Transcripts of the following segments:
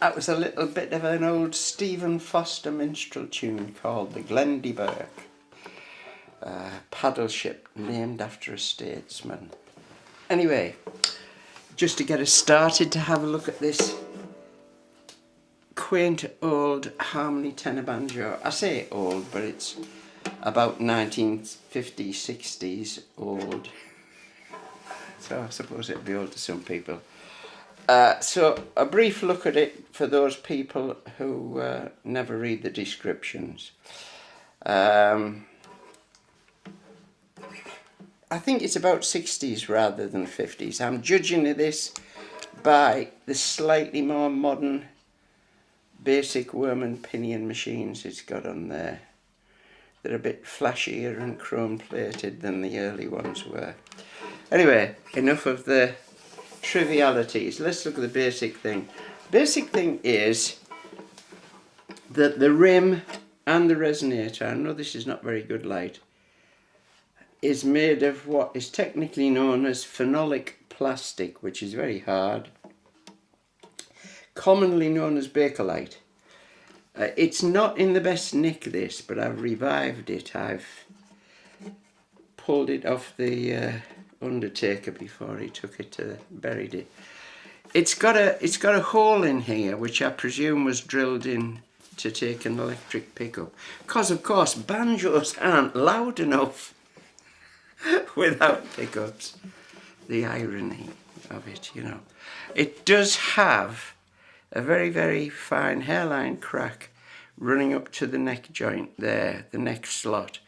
That was a little bit of an old Stephen Foster minstrel tune called the Glendy Burke. Paddle ship named after a statesman. Anyway, just to get us started, to have a look at this quaint old harmony tenor banjo. I say old, but it's about 1950s, 60s old. So I suppose it'd be old to some people. So a brief look at it for those people who never read the descriptions. I think it's about 60s rather than 50s. I'm judging this by the slightly more modern basic worm and pinion machines it's got on there. They're a bit flashier and chrome plated than the early ones were. Anyway, enough of the trivialities. Let's look at the basic thing. Basic thing is that the rim and the resonator, I know this is not very good light, is made of what is technically known as phenolic plastic, which is very hard, commonly known as bakelite. It's not in the best nick, this, but I've revived it. I've pulled it off the undertaker before he took it to buried it. It's got a hole in here which I presume was drilled in to take an electric pickup, because of course banjos aren't loud enough without pickups. The irony of it, you know. It does have a very, very fine hairline crack running up to the neck joint there, the neck slot.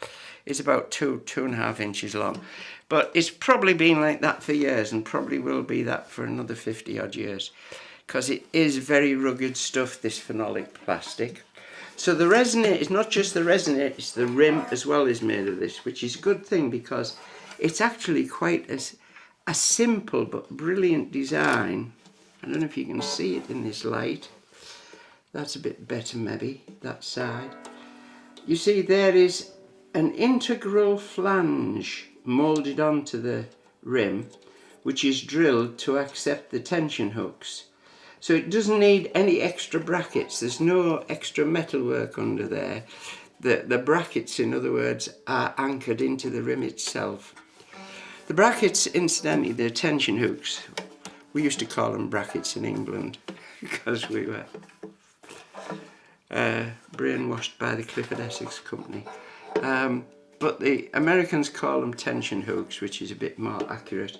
It's about 2.5 inches long. But it's probably been like that for years, and probably will be that for another 50 odd years, because it is very rugged stuff, this phenolic plastic. So the resonator is not just the resonator, it's the rim as well is made of this, which is a good thing because it's actually quite a simple but brilliant design. I don't know if you can see it in this light. That's a bit better maybe, that side. You see there is an integral flange moulded onto the rim, which is drilled to accept the tension hooks. So it doesn't need any extra brackets. There's no extra metalwork under there. The brackets, in other words, are anchored into the rim itself. The brackets, incidentally, they're tension hooks. We used to call them brackets in England because we were brainwashed by the Clifford Essex Company. But the Americans call them tension hooks, which is a bit more accurate.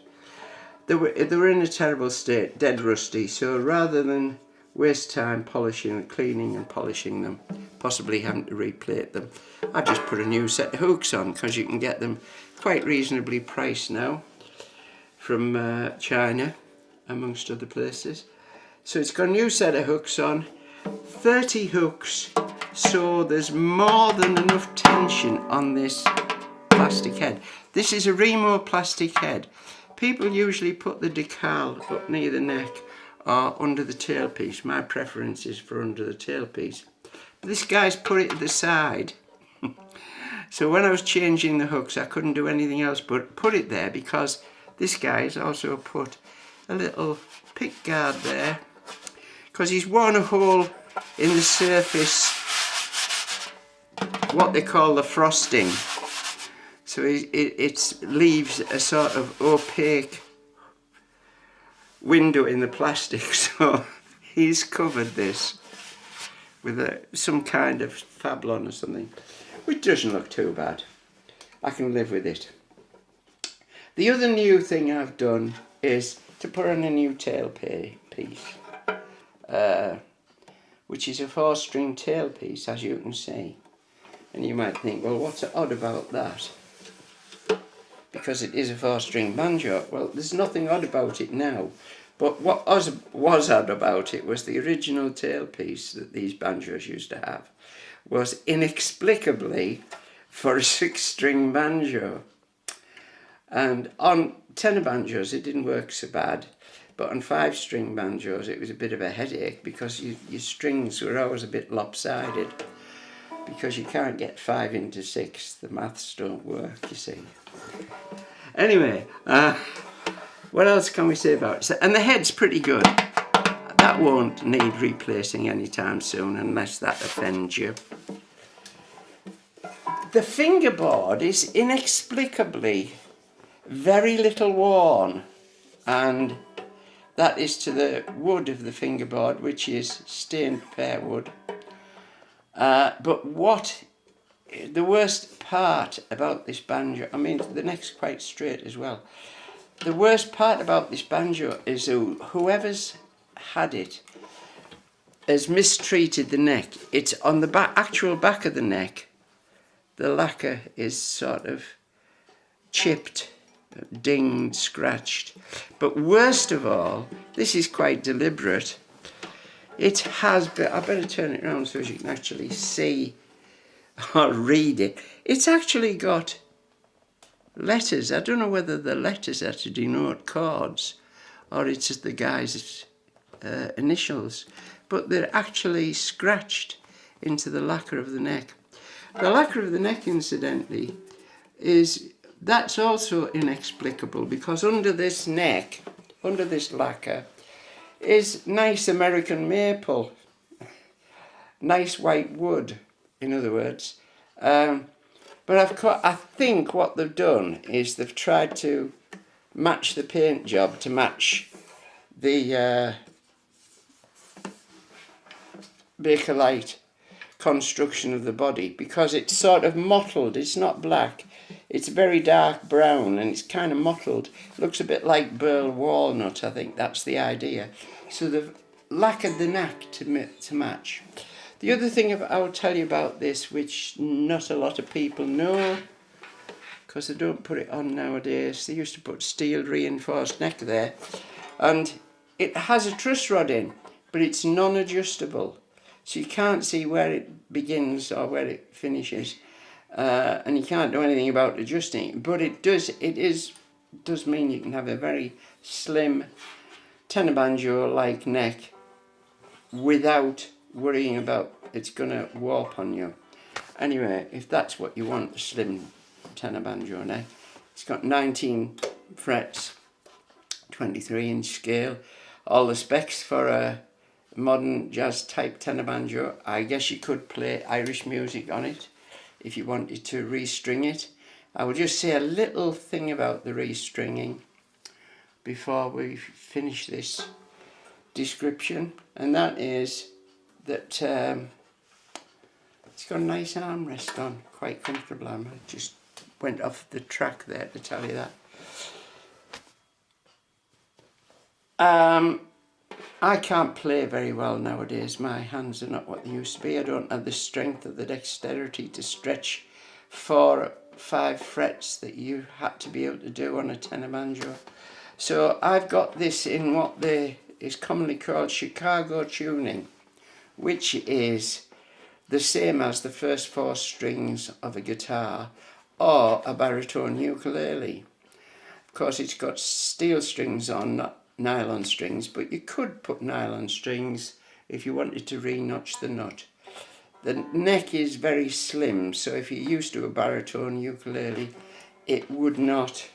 They were in a terrible state, dead rusty, so rather than waste time polishing and cleaning and polishing them, possibly having to replate them, I just put a new set of hooks on, because you can get them quite reasonably priced now from China, amongst other places. So it's got a new set of hooks on, 30 hooks, so there's more than enough tension on this plastic head. This is a Remo plastic head. People usually put the decal up near the neck or under the tailpiece. My preference is for under the tailpiece. But this guy's put it at the side. So when I was changing the hooks, I couldn't do anything else but put it there, because this guy's also put a little pick guard there, because he's worn a hole in the surface, what they call the frosting. So it leaves a sort of opaque window in the plastic, so he's covered this with some kind of fablon or something, which doesn't look too bad. I can live with it. The other new thing I've done is to put on a new tailpiece, which is a 4-string tailpiece, as you can see. And you might think, well, what's odd about that? Because it is a 4-string banjo. Well, there's nothing odd about it now. But what was odd about it was the original tailpiece that these banjos used to have was inexplicably for a 6-string banjo. And on tenor banjos it didn't work so bad, but on 5-string banjos it was a bit of a headache, because your strings were always a bit lopsided, because you can't get 5 into 6, the maths don't work, you see. Anyway, what else can we say about it? And the head's pretty good. that won't need replacing anytime soon unless that offends you. The fingerboard is inexplicably very little worn, and that is to the wood of the fingerboard, which is stained pear wood. But what the worst part about this banjo, I mean the neck's quite straight as well. The worst part about this banjo is whoever's had it has mistreated the neck. It's on the actual back of the neck. The lacquer is sort of chipped, dinged, scratched. But worst of all, this is quite deliberate. It has, I better turn it around so you can actually see or read it. It's actually got letters. I don't know whether the letters are to denote chords or it's just the guy's initials, but they're actually scratched into the lacquer of the neck. The lacquer of the neck, incidentally, that's also inexplicable, because under this neck, under this lacquer, is nice American maple, nice white wood, in other words. But I think what they've done is they've tried to match the paint job to match the Bakelite construction of the body, because it's sort of mottled. It's not black, it's very dark brown, and it's kind of mottled. It looks a bit like burl walnut. I think that's the idea. So they've lacquered the neck to match. The other thing I will tell you about this, which not a lot of people know, because they don't put it on nowadays. They used to put steel reinforced neck there, and it has a truss rod in, but it's non-adjustable. So you can't see where it begins or where it finishes, and you can't do anything about adjusting it. But it does mean you can have a very slim tenor banjo-like neck without worrying about it's going to warp on you. Anyway, if that's what you want, a slim tenor banjo neck. It's got 19 frets, 23-inch scale, all the specs for a modern jazz type tenor banjo. I guess you could play Irish music on it if you wanted to restring it. I will just say a little thing about the restringing before we finish this description, and that is that it's got a nice armrest on, quite comfortable. I just went off the track there to tell you that. I can't play very well nowadays. My hands are not what they used to be. I don't have the strength or the dexterity to stretch 4 or 5 frets that you had to be able to do on a tenor banjo. So I've got this in what is commonly called Chicago tuning, which is the same as the first 4 strings of a guitar or a baritone ukulele. Of course, it's got steel strings on, not nylon strings, but you could put nylon strings if you wanted to re-notch the nut. The neck is very slim, so if you're used to a baritone ukulele, it would not,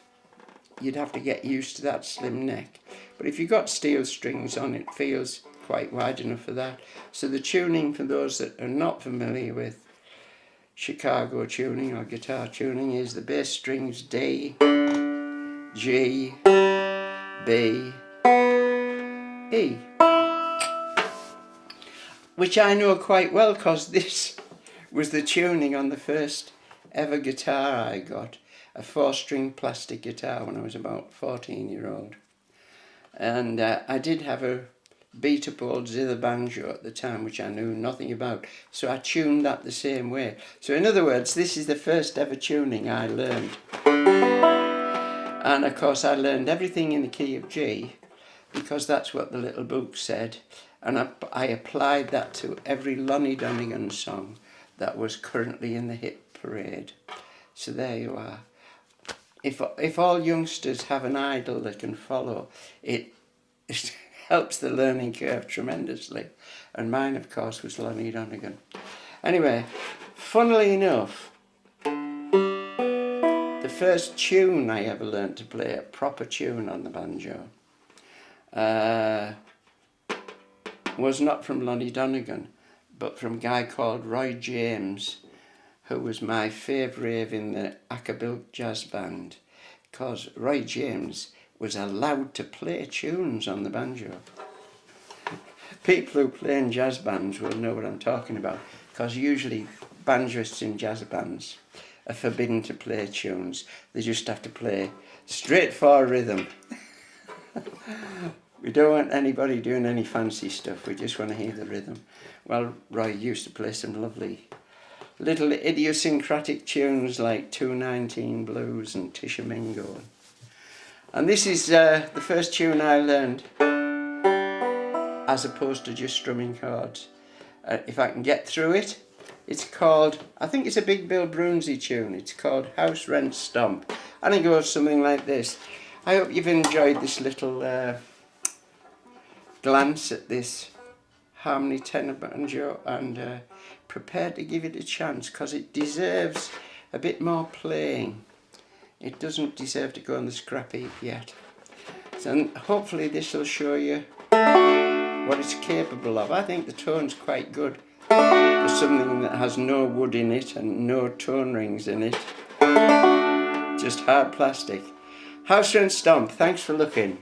you'd have to get used to that slim neck. But if you've got steel strings on, it feels quite wide enough for that. So the tuning, for those that are not familiar with Chicago tuning or guitar tuning, is the bass strings D, G, B, E, which I know quite well because this was the tuning on the first ever guitar I got, a 4-string plastic guitar when I was about 14-year-old. And I did have a beat-up old zither banjo at the time, which I knew nothing about, so I tuned that the same way. So in other words, this is the first ever tuning I learned. And of course I learned everything in the key of G, because that's what the little book said, and I applied that to every Lonnie Donegan song that was currently in the hit parade. So there you are. If all youngsters have an idol they can follow, it helps the learning curve tremendously. And mine, of course, was Lonnie Donegan. Anyway, funnily enough, the first tune I ever learned to play, a proper tune on the banjo, was not from Lonnie Donegan, but from a guy called Roy James, who was my favourite in the Acapulco Jazz Band, because Roy James was allowed to play tunes on the banjo. People who play in jazz bands will know what I'm talking about, because usually banjoists in jazz bands are forbidden to play tunes. They just have to play straight for rhythm. We don't want anybody doing any fancy stuff, we just want to hear the rhythm. Well, Roy used to play some lovely little idiosyncratic tunes like 219 Blues and Tishomingo. And this is the first tune I learned as opposed to just strumming chords. If I can get through it, it's called, I think it's a Big Bill Broonzy tune, it's called House Rent Stomp, and it goes something like this. I hope you've enjoyed this little glance at this harmony tenor banjo, and prepared to give it a chance, because it deserves a bit more playing. It doesn't deserve to go on the scrap heap yet. So hopefully this will show you what it's capable of. I think the tone's quite good for something that has no wood in it and no tone rings in it. Just hard plastic. House Rent Stomp, thanks for looking.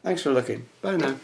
Thanks for looking. Bye now.